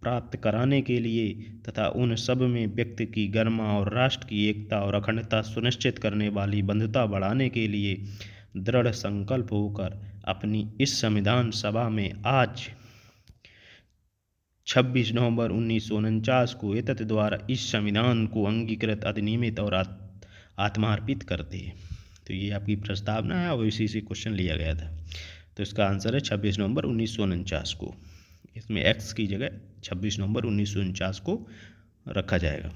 प्राप्त कराने के लिए तथा उन सब में व्यक्ति की गरिमा और राष्ट्र की एकता और अखंडता सुनिश्चित करने वाली बंधुता बढ़ाने के लिए दृढ़ संकल्प होकर अपनी इस संविधान सभा में आज 26 नवंबर 1949 को एतत् द्वारा इस संविधान को अंगीकृत, अधिनियमित और आत्मार्पित करते हैं। तो ये आपकी प्रस्तावना है और इसी से क्वेश्चन लिया गया था। तो इसका आंसर है 26 नवंबर 1949 को। इसमें एक्स की जगह 26 नवंबर 1949 को रखा जाएगा।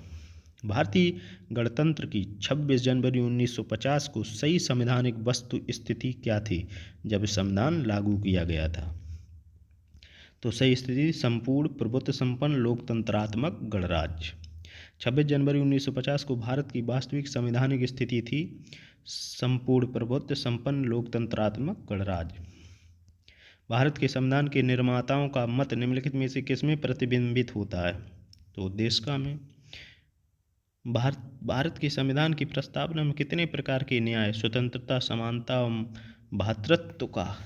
भारतीय गणतंत्र की 26 जनवरी 1950 को सही संवैधानिक वस्तु स्थिति क्या थी जब संविधान लागू किया गया था? तो सही स्थिति संपूर्ण प्रभुत्व संपन्न लोकतंत्रात्मक गणराज्य। 26 जनवरी 1950 को भारत की वास्तविक संवैधानिक स्थिति थी संपूर्ण प्रभुत्व संपन्न लोकतंत्रात्मक गणराज्य। भारत के संविधान के निर्माताओं का मत निम्नलिखित में से किसमें प्रतिबिंबित होता है? तो उद्देशिका में। भारत के संविधान की प्रस्तावना में कितने प्रकार के न्याय, स्वतंत्रता, समानता और भ्रातृत्व का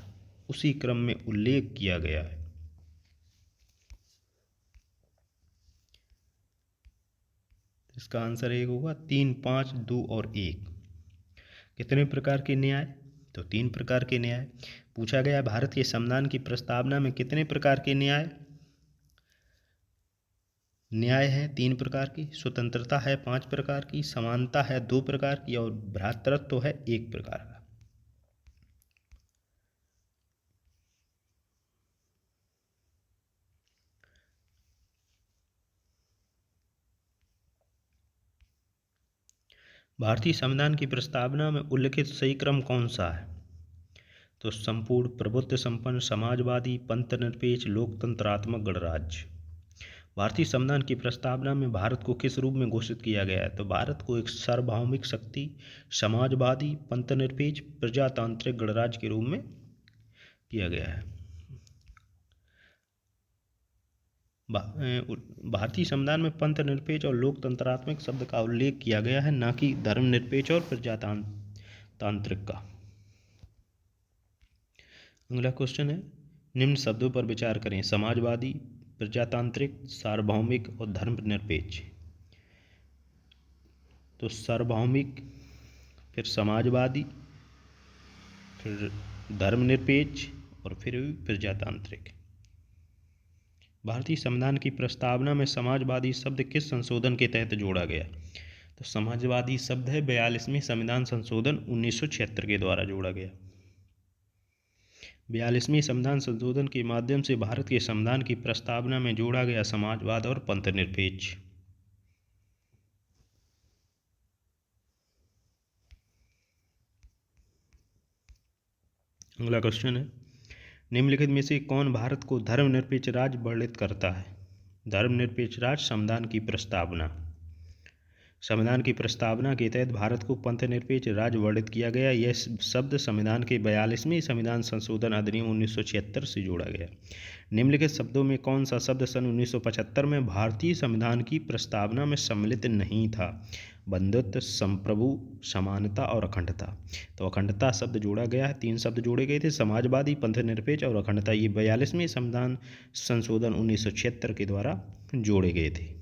उसी क्रम में उल्लेख किया गया है? इसका आंसर एक होगा 3, 5, 2 और 1। कितने प्रकार के न्याय? तो 3 प्रकार के न्याय पूछा गया। भारत के संविधान की प्रस्तावना में कितने प्रकार के न्याय हैं? 3 प्रकार की। स्वतंत्रता है 5 प्रकार की, समानता है 2 प्रकार की और भ्रातृत्व है 1 प्रकार का। भारतीय संविधान की प्रस्तावना में उल्लिखित सही क्रम कौन सा है? तो संपूर्ण प्रभुत्व संपन्न समाजवादी पंथनिरपेक्ष लोकतंत्रात्मक गणराज्य। भारतीय संविधान की प्रस्तावना में भारत को किस रूप में घोषित किया गया है? तो भारत को एक सार्वभौमिक शक्ति, समाजवादी पंथनिरपेक्ष प्रजातांत्रिक गणराज्य के रूप में किया गया है। भारतीय संविधान में पंथनिरपेक्ष और लोकतंत्रात्मक शब्द का उल्लेख किया गया है, न कि धर्मनिरपेक्ष और प्रजातांत्रिक का। अगला क्वेश्चन है, निम्न शब्दों पर विचार करें। समाजवादी, प्रजातांत्रिक, सार्वभौमिक और धर्मनिरपेक्ष। तो सार्वभौमिक, फिर समाजवादी, फिर धर्मनिरपेक्ष और फिर प्रजातांत्रिक। भारतीय संविधान की प्रस्तावना में समाजवादी शब्द किस संशोधन के तहत जोड़ा गया? तो समाजवादी शब्द है 42वें संविधान संशोधन 1976 के द्वारा जोड़ा गया। 42वें संविधान संशोधन के माध्यम से भारत के संविधान की प्रस्तावना में जोड़ा गया समाजवाद और पंथनिरपेक्ष। अगला क्वेश्चन है, निम्नलिखित में से कौन भारत को धर्मनिरपेक्ष राज्य वर्णित करता है? धर्मनिरपेक्ष राज्य संविधान की प्रस्तावना। संविधान की प्रस्तावना के तहत भारत को पंथनिरपेक्ष राज्य वर्णित किया गया। यह शब्द संविधान के 42वें संविधान संशोधन अधिनियम 1976 से जोड़ा गया। निम्नलिखित शब्दों में कौन सा शब्द सन 1975 में भारतीय संविधान की प्रस्तावना में सम्मिलित नहीं था? बंधुत्व, संप्रभु, समानता और अखंडता। तो अखंडता शब्द जोड़ा गया है। 3 शब्द जोड़े गए थे, समाजवादी, पंथनिरपेक्ष और अखंडता। ये 42वें संविधान संशोधन 1976 के द्वारा जोड़े गए थे।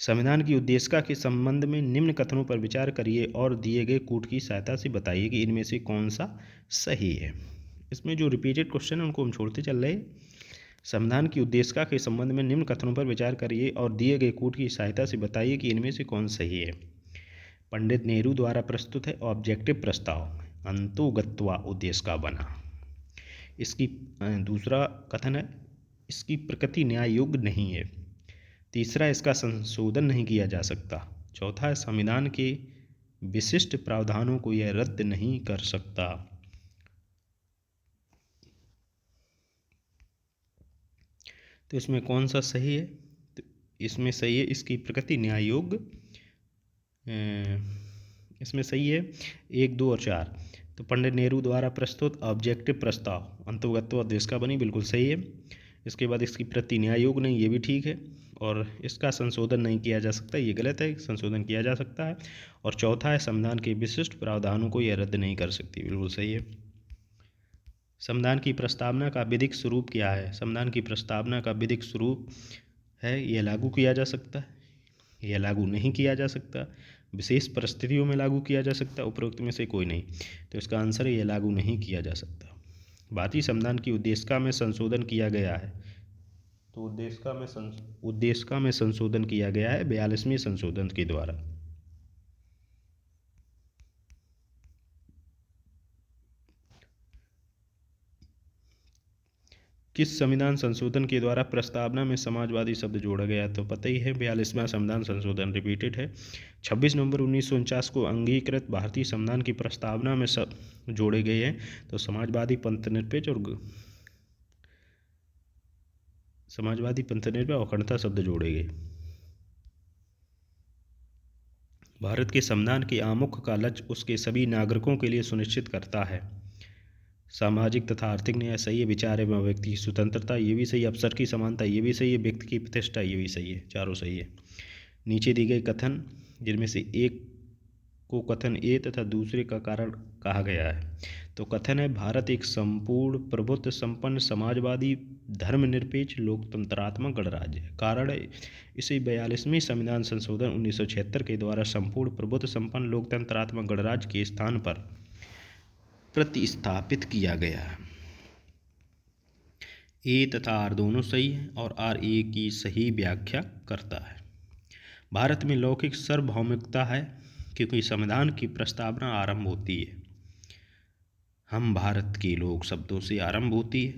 संविधान की उद्देशिका के संबंध में निम्न कथनों पर विचार करिए और दिए गए कूट की सहायता से बताइए कि इनमें से कौन सा सही है। इसमें जो रिपीटेड क्वेश्चन है उनको हम छोड़ते चल रहे। संविधान की उद्देशिका के संबंध में निम्न कथनों पर विचार करिए और दिए गए कूट की सहायता से बताइए कि इनमें से कौन सही है। पंडित नेहरू द्वारा प्रस्तुत है ऑब्जेक्टिव प्रस्ताव, अंतोगत्वा उद्देशिका बना। इसकी दूसरा कथन है, इसकी प्रकृति न्याय योग्य नहीं है। तीसरा, इसका संशोधन नहीं किया जा सकता। चौथा, संविधान के विशिष्ट प्रावधानों को यह रद्द नहीं कर सकता। तो इसमें कौन सा सही है? तो इसमें सही है, इसकी प्रकृति न्याय योग्य। इसमें सही है 1, 2 और 4। तो पंडित नेहरू द्वारा प्रस्तुत ऑब्जेक्टिव प्रस्ताव अंतर्गत उद्देशिका बनी, बिल्कुल सही है। इसके बाद इसकी प्रति न्याय योग्य नहीं, ये भी ठीक है। और इसका संशोधन नहीं किया जा सकता, ये गलत है, संशोधन किया जा सकता है। और चौथा है संविधान के विशिष्ट प्रावधानों को यह रद्द नहीं कर सकती, बिल्कुल सही है। संविधान की प्रस्तावना का विधिक स्वरूप क्या है? संविधान की प्रस्तावना का विधिक स्वरूप है यह लागू किया जा सकता है, यह लागू नहीं किया जा सकता, विशेष परिस्थितियों में लागू किया जा सकता, उपरोक्त में से कोई नहीं। तो इसका आंसर है यह लागू नहीं किया जा सकता। भारतीय संविधान की उद्देशिका में संशोधन किया गया है। तो उद्देशिका में संशोधन किया गया है 42वें संशोधन के द्वारा। किस संविधान संशोधन के द्वारा प्रस्तावना में समाजवादी शब्द जोड़ा गया? तो पता ही है 42वां संविधान संशोधन रिपीटेड है। 26 नवंबर 1949 को अंगीकृत भारतीय संविधान की प्रस्तावना में सब जोड़े गए हैं। तो समाजवादी पंथनिरपेक्ष और अखंडता शब्द जोड़े गए। भारत के संविधान के आमुख का लक्ष्य उसके सभी नागरिकों के लिए सुनिश्चित करता है सामाजिक तथा आर्थिक न्याय, सही है, विचार एवं व्यक्ति की स्वतंत्रता, ये भी सही है, अवसर की समानता, ये भी सही है, व्यक्ति की प्रतिष्ठा, ये भी सही है, चारों सही है। नीचे दी गई कथन जिनमें से एक को कथन ए तथा दूसरे का कारण कहा गया है। तो कथन है भारत एक संपूर्ण प्रभुत्व संपन्न समाजवादी धर्मनिरपेक्ष लोकतंत्रात्मक गणराज्य है। कारण है इसे 42वें संविधान संशोधन 1976 के द्वारा संपूर्ण प्रभुत्व संपन्न लोकतंत्रात्मक गणराज्य के स्थान पर प्रतिस्थापित किया गया है। ए तथा आर दोनों सही है और आर ए की सही व्याख्या करता है। भारत में लौकिक सार्वभौमिकता है क्योंकि संविधान की प्रस्तावना आरंभ होती है हम भारत के लोग शब्दों से आरंभ होती है।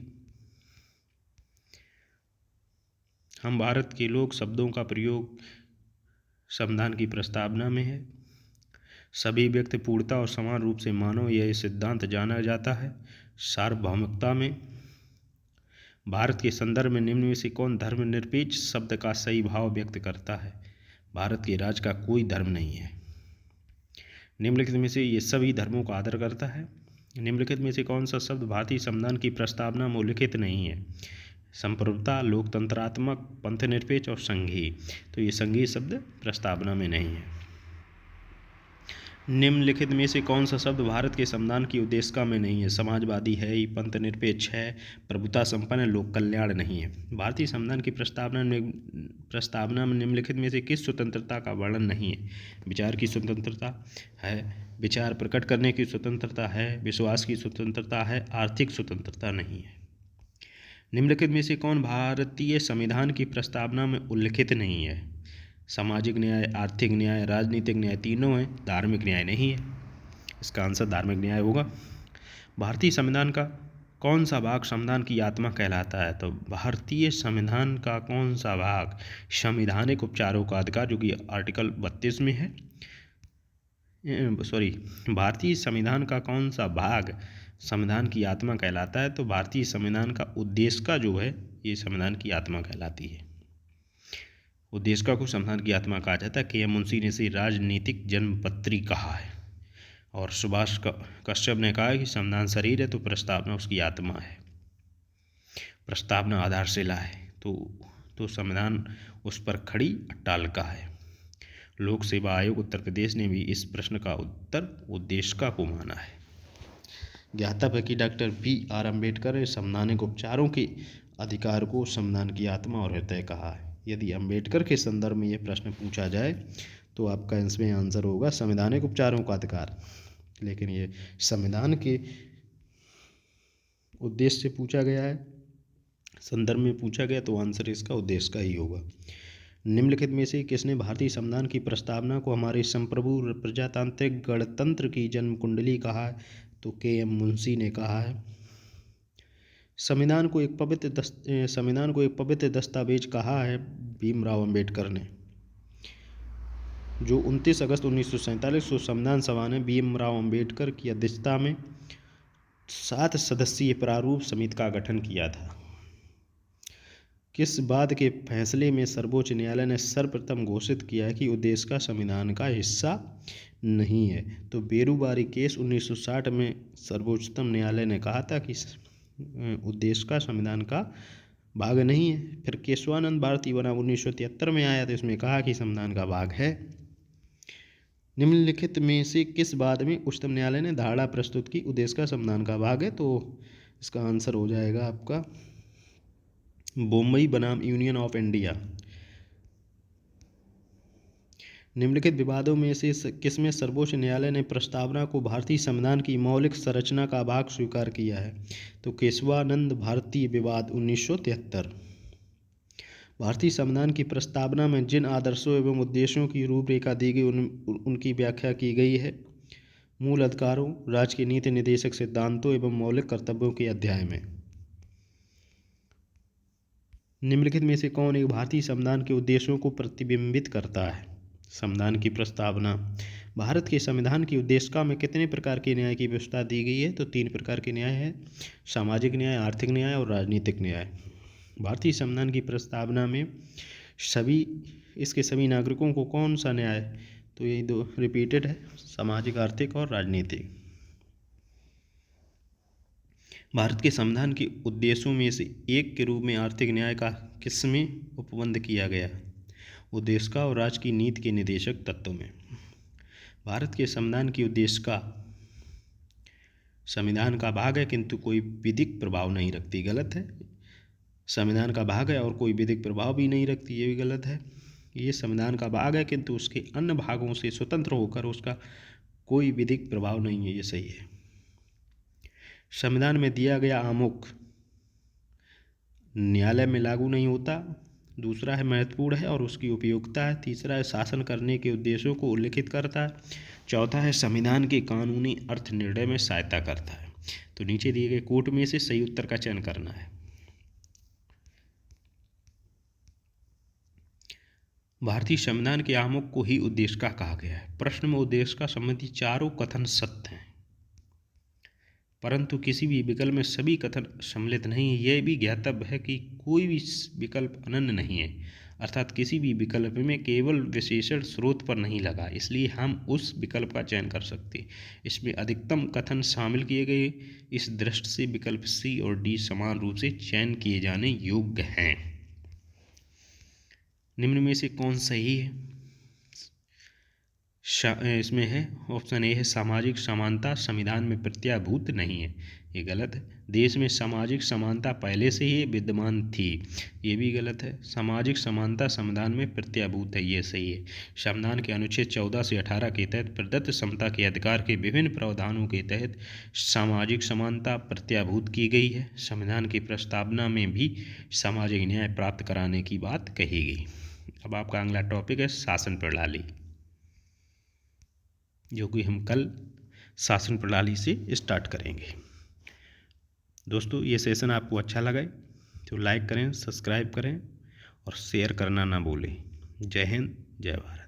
हम भारत के लोग शब्दों का प्रयोग संविधान की प्रस्तावना में है। सभी व्यक्ति पूर्णता और समान रूप से मानव यह सिद्धांत जाना जाता है। सार्वभौमिकता में भारत के संदर्भ में निम्न में से कौन धर्मनिरपेक्ष शब्द का सही भाव व्यक्त करता है? भारत के राज्य का कोई धर्म नहीं है। निम्नलिखित में से ये सभी धर्मों का आदर करता है। निम्नलिखित में से कौन सा शब्द भारतीय संविधान की प्रस्तावना में उल्लिखित नहीं है? संप्रभुता, लोकतंत्रात्मक, पंथनिरपेक्ष और संघीय। तो ये संघीय शब्द प्रस्तावना में नहीं है। निम्नलिखित में से कौन सा शब्द भारत के संविधान की उद्देशिका में नहीं है? समाजवादी है, पंथनिरपेक्ष है, प्रभुता संपन्न है, लोक कल्याण नहीं है। भारतीय संविधान की प्रस्तावना में निम्नलिखित में से किस स्वतंत्रता का वर्णन नहीं है? विचार की स्वतंत्रता है, विचार प्रकट करने की स्वतंत्रता है, विश्वास की स्वतंत्रता है, आर्थिक स्वतंत्रता नहीं है। निम्नलिखित में से कौन भारतीय संविधान की प्रस्तावना में उल्लिखित नहीं है? सामाजिक न्याय, आर्थिक न्याय, राजनीतिक न्याय तीनों हैं, धार्मिक न्याय नहीं है। इसका आंसर धार्मिक न्याय होगा। भारतीय संविधान का कौन सा भाग संविधान की आत्मा कहलाता है? तो भारतीय संविधान का कौन सा भाग संवैधानिक उपचारों का अधिकार, जो कि आर्टिकल 32 में है, भारतीय संविधान का कौन सा भाग संविधान की आत्मा कहलाता है? तो भारतीय संविधान का उद्देशिका जो है ये संविधान की आत्मा कहलाती है। उद्देशिका को संविधान की आत्मा कहा जाता है। के.एम. मुंशी ने इसे राजनीतिक जन्मपत्री कहा है और सुभाष कश्यप ने कहा है कि संविधान शरीर है तो प्रस्तावना उसकी आत्मा है। प्रस्तावना आधारशिला है तो संविधान उस पर खड़ी अट्टालिका है। लोक सेवा आयोग उत्तर प्रदेश ने भी इस प्रश्न का उत्तर उद्देशिका को माना है। ज्ञातव्य कि डॉक्टर B.R. अम्बेडकर ने संवैधानिक उपचारों के अधिकार को संविधान की आत्मा और हृदय कहा है। यदि अम्बेडकर के संदर्भ में यह प्रश्न पूछा जाए तो आपका इसमें आंसर होगा संवैधानिक उपचारों का अधिकार, लेकिन ये संविधान के उद्देश्य से पूछा गया है, संदर्भ में पूछा गया तो आंसर इसका उद्देश्य का ही होगा। निम्नलिखित में से किसने भारतीय संविधान की प्रस्तावना को हमारे संप्रभु प्रजातांत्रिक गणतंत्र की जन्म कुंडली कहा है? तो के.एम. मुंशी ने कहा है। संविधान को एक पवित्र दस्तावेज कहा है भीमराव अम्बेडकर ने। जो 29 अगस्त 1947 को संविधान सभा ने भीमराव अम्बेडकर की अध्यक्षता में 7 सदस्यीय प्रारूप समिति का गठन किया था। किस बात के फैसले में सर्वोच्च न्यायालय ने सर्वप्रथम घोषित किया है कि उद्देशिका संविधान का हिस्सा नहीं है? तो बेरूबारी केस 1960 में सर्वोच्चतम न्यायालय ने कहा था कि उद्देशिका संविधान का भाग नहीं है। फिर केशवानंद भारती बनाम 1973 में आया तो इसमें कहा कि संविधान का भाग है। निम्नलिखित में से किस बात में उच्चतम न्यायालय ने धारणा प्रस्तुत की उद्देशिका संविधान का भाग है? तो इसका आंसर हो जाएगा आपका बम्बई बनाम यूनियन ऑफ इंडिया। निम्नलिखित विवादों में से किसमें सर्वोच्च न्यायालय ने प्रस्तावना को भारतीय संविधान की मौलिक संरचना का भाग स्वीकार किया है? तो केशवानंद भारती विवाद 1973। भारतीय संविधान की प्रस्तावना में जिन आदर्शों एवं उद्देश्यों की रूपरेखा दी गई उनकी व्याख्या की गई है मूल अधिकारों, राज्य के नीति निर्देशक सिद्धांतों एवं मौलिक कर्तव्यों के अध्याय में। निम्नलिखित में से कौन एक भारतीय संविधान के उद्देश्यों को प्रतिबिंबित करता है? संविधान की प्रस्तावना। भारत के संविधान की उद्देशिका में कितने प्रकार के न्याय की व्यवस्था दी गई है? तो 3 प्रकार के न्याय है, सामाजिक न्याय, आर्थिक न्याय और राजनीतिक न्याय। भारतीय संविधान की प्रस्तावना में इसके सभी नागरिकों को कौन सा न्याय, तो ये 2 रिपीटेड है, सामाजिक, आर्थिक और राजनीतिक। भारत के संविधान के उद्देश्यों में से एक के रूप में आर्थिक न्याय का किसमें उपबंध किया गया? उद्देशिका और राज्य की नीति के निदेशक तत्व में। भारत के संविधान की उद्देशिका संविधान का भाग है किंतु कोई विधिक प्रभाव नहीं रखती, गलत है। संविधान का भाग है और कोई विधिक प्रभाव भी नहीं रखती, ये भी गलत है। ये संविधान का भाग है किंतु उसके अन्य भागों से स्वतंत्र होकर उसका कोई विधिक प्रभाव नहीं है, ये सही है। संविधान में दिया गया आमुख न्यायालय में लागू नहीं होता। दूसरा है महत्वपूर्ण है और उसकी उपयोगिता है। तीसरा है शासन करने के उद्देश्यों को उल्लिखित करता है। चौथा है संविधान के कानूनी अर्थ निर्णय में सहायता करता है। तो नीचे दिए गए कोट में से सही उत्तर का चयन करना है। भारतीय संविधान के आमुख को ही उद्देशिका कहा गया है। प्रश्न में उद्देशिका संबंधी चारों कथन सत्य हैं, परंतु किसी भी विकल्प में सभी कथन सम्मिलित नहीं है। यह भी ज्ञातव्य है कि कोई भी विकल्प अनन्य नहीं है, अर्थात किसी भी विकल्प में केवल विशेषण स्रोत पर नहीं लगा, इसलिए हम उस विकल्प का चयन कर सकते। इसमें अधिकतम कथन शामिल किए गए। इस दृष्टि से विकल्प सी और डी समान रूप से चयन किए जाने योग्य हैं। निम्न में से कौन सही है? इसमें है ऑप्शन ए है सामाजिक समानता संविधान में प्रत्याभूत नहीं है, ये गलत है। देश में सामाजिक समानता पहले से ही विद्यमान थी, ये भी गलत है। सामाजिक समानता संविधान में प्रत्याभूत है, ये सही है। संविधान के अनुच्छेद 14 से 18 के तहत प्रदत्त समता के अधिकार के विभिन्न प्रावधानों के तहत सामाजिक समानता प्रत्याभूत की गई है। संविधान की प्रस्तावना में भी सामाजिक न्याय प्राप्त कराने की बात कही गई। अब आपका अगला टॉपिक है शासन प्रणाली, जो कि हम कल शासन प्रणाली से स्टार्ट करेंगे। दोस्तों, ये सेशन आपको अच्छा लगा तो लाइक करें, सब्सक्राइब करें और शेयर करना ना भूलें। जय हिंद, जय भारत।